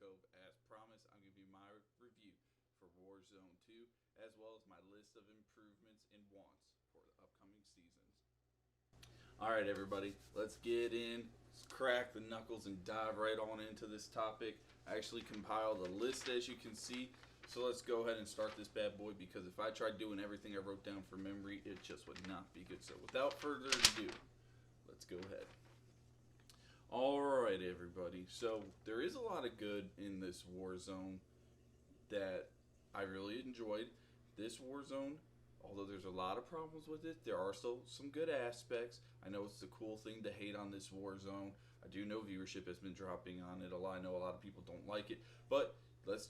Cove. As promised, I'm going to give you my review for Warzone 2, as well as my list of improvements and wants for the upcoming seasons. Alright everybody, let's get in, let's crack the knuckles and dive right on into this topic. I actually compiled a list, as you can see, so let's go ahead and start this bad boy, because if I tried doing everything I wrote down from memory, it just would not be good. So without further ado, let's go ahead. Alright everybody, so there is a lot of good in this Warzone that I really enjoyed. This Warzone, although there's a lot of problems with it, there are still some good aspects. I know it's a cool thing to hate on this Warzone. I do know viewership has been dropping on it a lot. I know a lot of people don't like it, but let's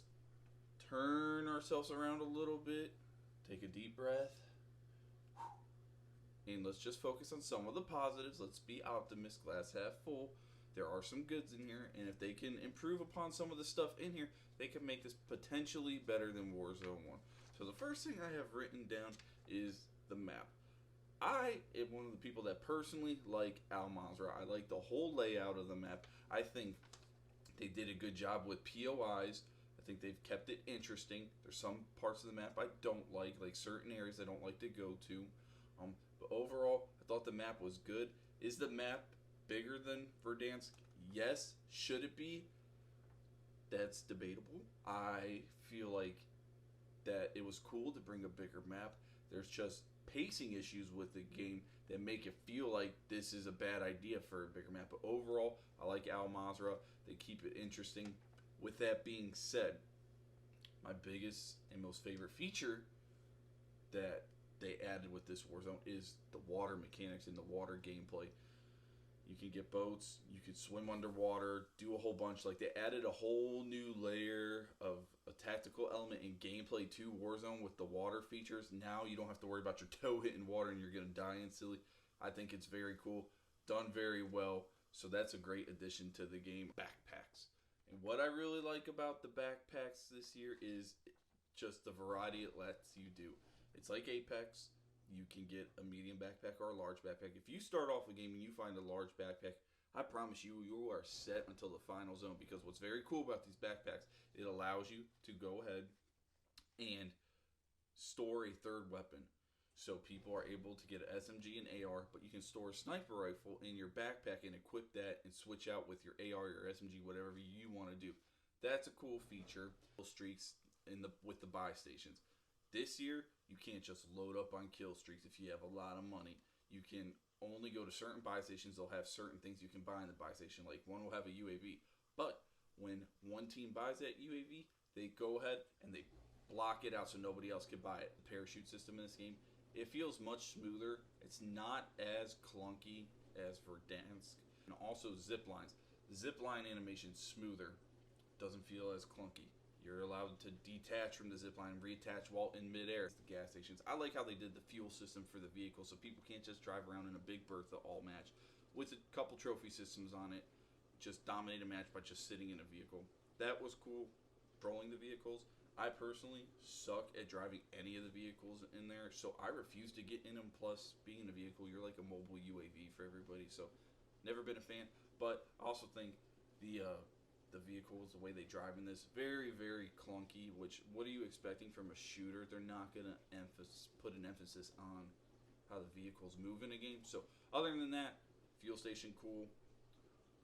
turn ourselves around a little bit, take a deep breath, and let's just focus on some of the positives. Let's be optimists, glass half full. There are some goods in here, and if they can improve upon some of the stuff in here, they can make this potentially better than Warzone 1. So the first thing I have written down is the map. I am one of the people that personally like Al Mazrah. I like the whole layout of the map. I think they did a good job with POIs. I think they've kept it interesting. There's some parts of the map I don't like certain areas I don't like to go to. But overall, I thought the map was good. Is the map bigger than Verdansk? Yes. Should it be? That's debatable. I feel like that it was cool to bring a bigger map. There's just pacing issues with the game that make it feel like this is a bad idea for a bigger map. But overall, I like Al Mazrah. They keep it interesting. With that being said, my biggest and most favorite feature that they added with this Warzone is the water mechanics and the water gameplay. You can get boats, you can swim underwater, do a whole bunch. Like, they added a whole new layer of a tactical element in gameplay to Warzone with the water features. Now you don't have to worry about your toe hitting water and you're going to die instantly. I think it's very cool, done very well. So that's a great addition to the game. Backpacks. And what I really like about the backpacks this year is just the variety it lets you do. It's like Apex. You can get a medium backpack or a large backpack. If you start off a game and you find a large backpack, I promise you, you are set until the final zone. Because what's very cool about these backpacks, it allows you to go ahead and store a third weapon. So people are able to get an SMG and AR, but you can store a sniper rifle in your backpack and equip that and switch out with your AR or SMG, whatever you want to do. That's a cool feature. Streaks with the buy stations. This year, you can't just load up on kill streaks if you have a lot of money. You can only go to certain buy stations. They'll have certain things you can buy in the buy station. Like, one will have a UAV. But when one team buys that UAV, they go ahead and they block it out so nobody else can buy it. The parachute system in this game, it feels much smoother. It's not as clunky as Verdansk. And also zip lines. The zip line animation is smoother. Doesn't feel as clunky. You're allowed to detach from the zipline and reattach while in midair. The gas stations. I like how they did the fuel system for the vehicle, so people can't just drive around in a big Bertha all match. With a couple trophy systems on it, just dominate a match by just sitting in a vehicle. That was cool. Controlling the vehicles. I personally suck at driving any of the vehicles in there, so I refuse to get in them. Plus, being in a vehicle, you're like a mobile UAV for everybody, so never been a fan. But I also think the vehicles, the way they drive in this, very, very clunky, which, what are you expecting from a shooter? They're not going to put an emphasis on how the vehicles move in a game. So, other than that, fuel station cool.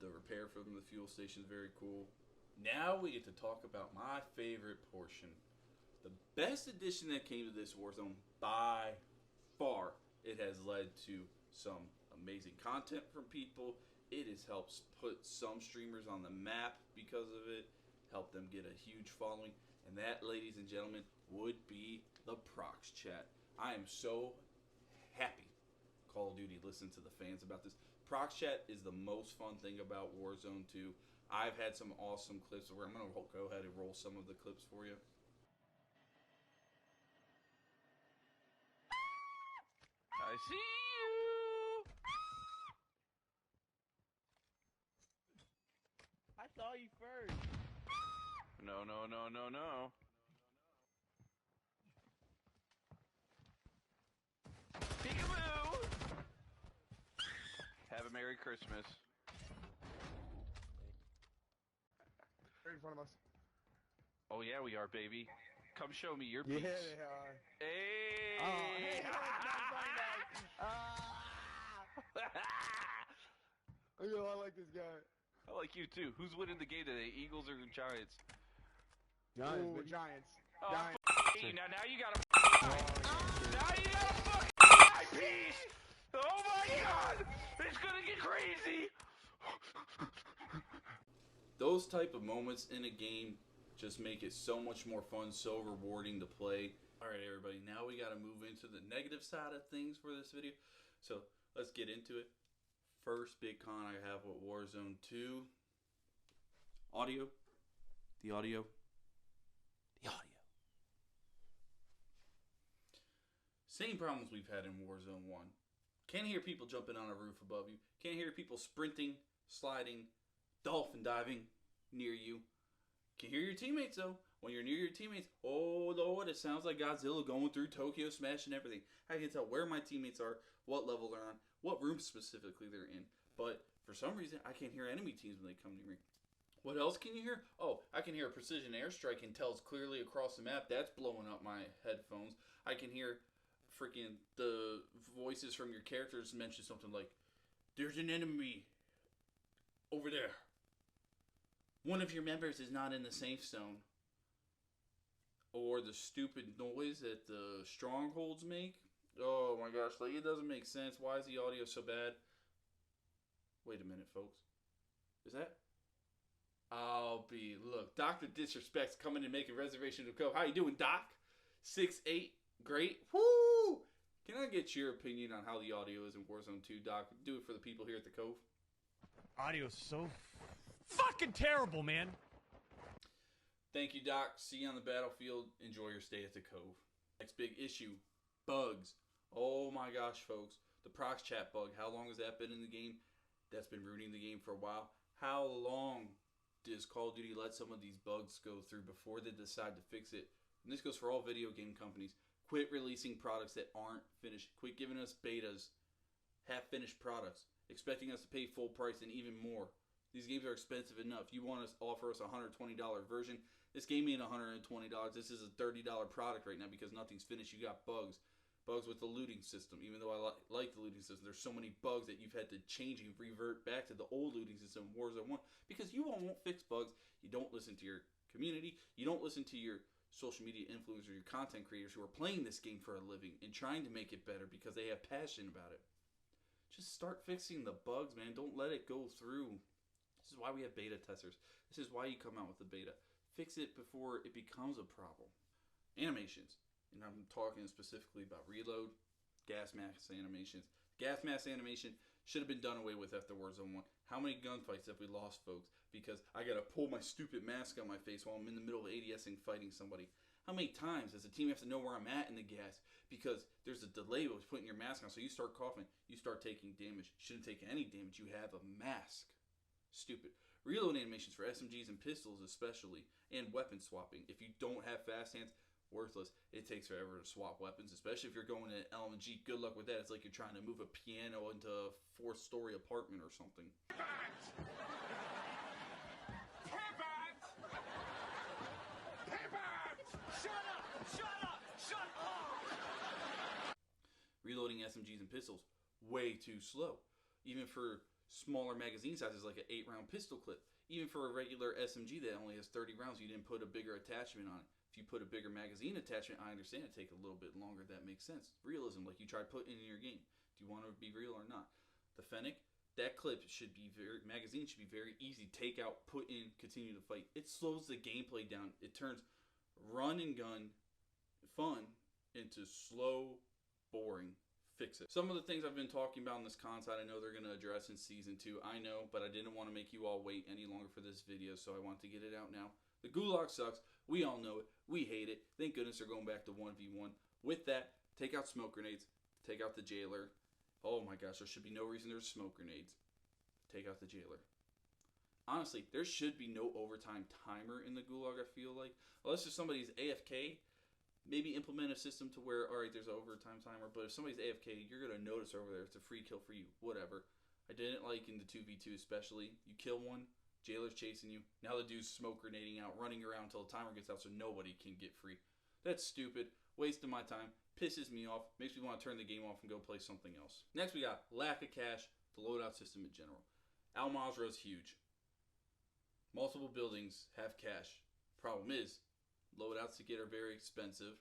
The repair from the fuel station is very cool. Now we get to talk about my favorite portion. The best addition that came to this Warzone by far. It has led to some amazing content from people. It has helped put some streamers on the map because of it, helped them get a huge following, and that, ladies and gentlemen, would be the Prox Chat. I am so happy Call of Duty listened to the fans about this. Prox Chat is the most fun thing about Warzone 2. I've had some awesome clips where I'm going to go ahead and roll some of the clips for you. I see you! I saw you first. No, no, no, no, no. Peekaboo! Have a Merry Christmas. Merry in front of us. Oh yeah, we are, baby. Come show me your piece. Yeah, they are. Hey! Hey, Yo, I like this guy. I like you too. Who's winning the game today, Eagles or Giants? Ooh, Giants. Oh, Giants. now you gotta now you gotta fucking my piece! Oh my god! It's gonna get crazy! Those type of moments in a game just make it so much more fun, so rewarding to play. Alright everybody, now we gotta move into the negative side of things for this video. So let's get into it. First big con I have with Warzone 2. Audio. The audio. Same problems we've had in Warzone 1. Can't hear people jumping on a roof above you. Can't hear people sprinting, sliding, dolphin diving near you. Can hear your teammates though. When you're near your teammates, oh Lord, it sounds like Godzilla going through Tokyo, smashing everything. I can tell where my teammates are, what level they're on, what room specifically they're in. But for some reason, I can't hear enemy teams when they come near me. What else can you hear? Oh, I can hear a precision airstrike and tells clearly across the map. That's blowing up my headphones. I can hear freaking the voices from your characters mention something like, "There's an enemy over there. One of your members is not in the safe zone." Or the stupid noise that the strongholds make. Oh my gosh, like it doesn't make sense. Why is the audio so bad? Wait a minute, folks. Is that? Look, Dr. Disrespect's coming and making reservation to Cove. How you doing, Doc? 6'8", great. Woo! Can I get your opinion on how the audio is in Warzone 2, Doc? Do it for the people here at the Cove. Audio's so fucking terrible, man. Thank you, Doc. See you on the battlefield. Enjoy your stay at the Cove. Next big issue, bugs. Oh my gosh, folks. The prox chat bug. How long has that been in the game? That's been ruining the game for a while. How long does Call of Duty let some of these bugs go through before they decide to fix it? And this goes for all video game companies. Quit releasing products that aren't finished. Quit giving us betas, half-finished products, expecting us to pay full price and even more. These games are expensive enough. You want to offer us a $120 version? This game ain't $120. This is a $30 product right now because nothing's finished. You got bugs. Bugs with the looting system. Even though I like the looting system, there's so many bugs that you've had to change and revert back to the old looting system in Warzone 1 because you won't fix bugs. You don't listen to your community. You don't listen to your social media influencers, your content creators who are playing this game for a living and trying to make it better because they have passion about it. Just start fixing the bugs, man. Don't let it go through. This is why we have beta testers. This is why you come out with the beta. Fix it before it becomes a problem. Animations. And I'm talking specifically about reload, gas mask animations. Gas mask animation should have been done away with after Warzone 1. How many gunfights have we lost, folks? Because I gotta pull my stupid mask on my face while I'm in the middle of ADSing fighting somebody. How many times does the team have to know where I'm at in the gas? Because there's a delay with putting your mask on, so you start coughing, you start taking damage. You shouldn't take any damage, you have a mask. Stupid. Reload animations for SMGs and pistols especially, and weapon swapping. If you don't have fast hands, worthless. It takes forever to swap weapons, especially if you're going to LMG. Good luck with that. It's like you're trying to move a piano into a 4-story apartment or something. Shut up! Reloading SMGs and pistols, way too slow. Even for smaller magazine sizes like an 8-round pistol clip. Even for a regular SMG that only has 30 rounds, you didn't put a bigger attachment on it. If you put a bigger magazine attachment, I understand it take a little bit longer. That makes sense. Realism, like you tried putting in your game. Do you want to be real or not? The Fennec, that clip should be magazine should be very easy. Take out, put in, continue to fight. It slows the gameplay down. It turns run and gun fun into slow, boring. Fix it. Some of the things I've been talking about in this content, I know they're going to address in Season 2. I know, but I didn't want to make you all wait any longer for this video, so I want to get it out now. The Gulag sucks. We all know it. We hate it. Thank goodness they're going back to 1v1. With that, take out smoke grenades. Take out the jailer. Oh my gosh, there should be no reason there's smoke grenades. Take out the jailer. Honestly, there should be no overtime timer in the Gulag, I feel like. Unless if somebody's AFK, maybe implement a system to where, alright, there's an overtime timer, but if somebody's AFK, you're going to notice over there. It's a free kill for you. Whatever. I didn't like in the 2v2 especially. You kill one, Jailer's chasing you. Now the dude's smoke grenading out, running around until the timer gets out so nobody can get free. That's stupid. Wasting my time. Pisses me off. Makes me want to turn the game off and go play something else. Next we got lack of cash. The loadout system in general. Al Mazrah is huge. Multiple buildings have cash. Problem is, loadouts to get are very expensive.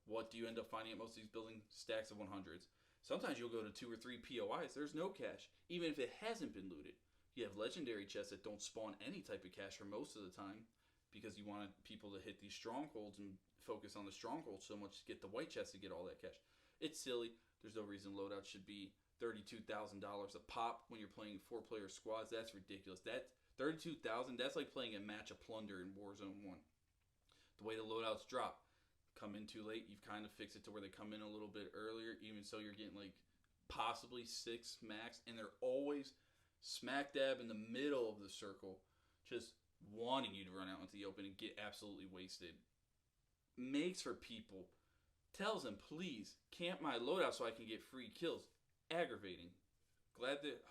What do you end up finding at most of these buildings? Stacks of 100s. Sometimes you'll go to 2 or 3 POIs. There's no cash, even if it hasn't been looted. You have legendary chests that don't spawn any type of cash for most of the time because you want people to hit these strongholds and focus on the strongholds so much to get the white chests to get all that cash. It's silly. There's no reason loadouts should be $32,000 a pop when you're playing 4-player squads. That's ridiculous. That $32,000, that's like playing a match of plunder in Warzone 1. The way the loadouts drop, come in too late, you've kind of fixed it to where they come in a little bit earlier, even so you're getting like possibly 6 max, and they're always smack dab in the middle of the circle, just wanting you to run out into the open and get absolutely wasted. Makes for people. Tells them, please, camp my loadout so I can get free kills. Aggravating.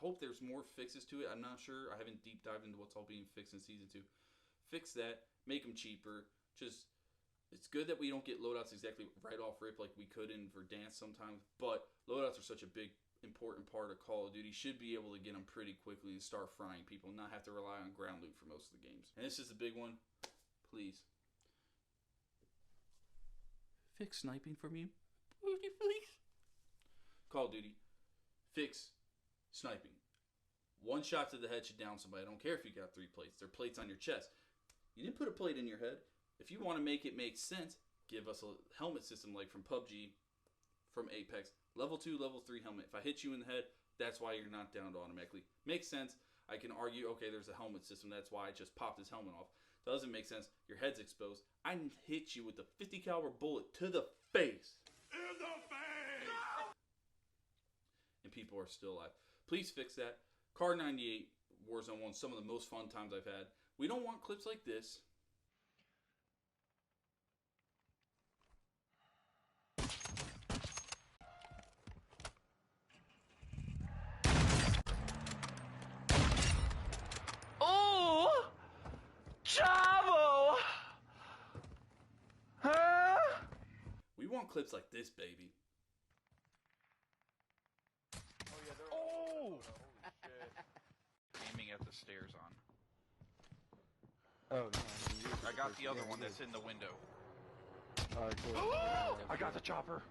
Hope there's more fixes to it. I'm not sure. I haven't deep dived into what's all being fixed in Season 2. Fix that. Make them cheaper. It's good that we don't get loadouts exactly right off rip like we could in Verdansk sometimes, but loadouts are such a big, important part of Call of Duty. Should be able to get them pretty quickly and start frying people, not have to rely on ground loot for most of the games. And this is the big one. Please. Fix sniping for me. Please. Call of Duty. Fix sniping. One shot to the head should down somebody. I don't care if you got 3 plates. They're plates on your chest. You didn't put a plate in your head. If you want to make it make sense, give us a helmet system like from PUBG, from Apex. Level 2, level 3 helmet. If I hit you in the head, that's why you're not downed automatically. Makes sense. I can argue, okay, there's a helmet system. That's why I just popped his helmet off. Doesn't make sense. Your head's exposed. I hit you with a 50 caliber bullet to the face. In the face! And people are still alive. Please fix that. Car 98, Warzone 1, some of the most fun times I've had. We don't want clips like this. Oh! Chavo! Huh? We want clips like this, baby. Oh yeah, they're Oh! Aiming at the stairs on. Oh no. I got the other one that's in the window. Alright, cool. I got the chopper.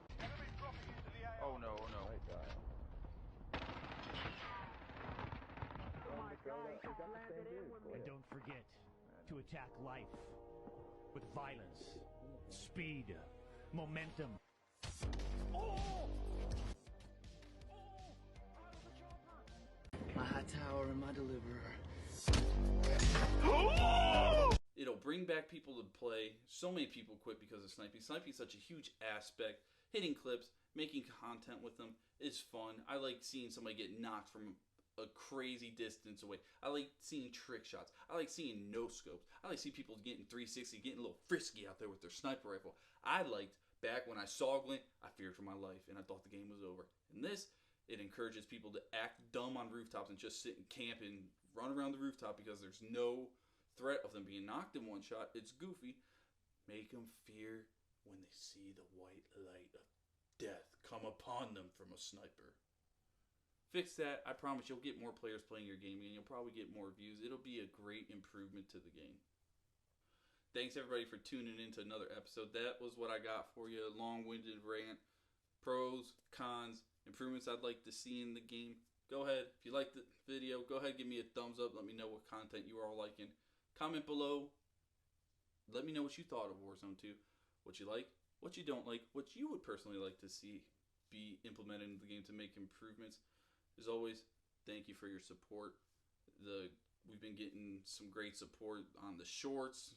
Oh no, oh no. And don't forget to attack life with violence, speed, momentum. My high tower and my deliverer. It'll bring back people to play. So many people quit because of sniping. Sniping is such a huge aspect. Hitting clips, making content with them is fun. I like seeing somebody get knocked from a crazy distance away. I like seeing trick shots. I like seeing no scopes. I like seeing people getting 360, getting a little frisky out there with their sniper rifle. I liked, back when I saw Glint, I feared for my life and I thought the game was over. And this, it encourages people to act dumb on rooftops and just sit and camp and run around the rooftop because there's no threat of them being knocked in one shot. It's goofy. Make them fear when they see the white light of death come upon them from a sniper. Fix that. I promise you'll get more players playing your game and you'll probably get more views. It'll be a great improvement to the game. Thanks everybody for tuning in to another episode. That was what I got for you. A long-winded rant. Pros, cons, improvements I'd like to see in the game. Go ahead. If you liked the video, go ahead and give me a thumbs up. Let me know what content you are all liking. Comment below. Let me know what you thought of Warzone 2. What you like, what you don't like, what you would personally like to see be implemented into the game to make improvements. As always, thank you for your support. We've been getting some great support on the shorts.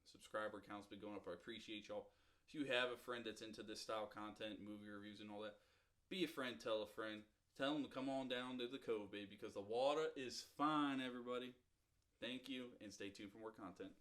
Subscriber count's been going up. I appreciate y'all. If you have a friend that's into this style content, movie reviews and all that, be a friend, tell a friend. Tell them to come on down to the Cove, baby, because the water is fine, everybody. Thank you, and stay tuned for more content.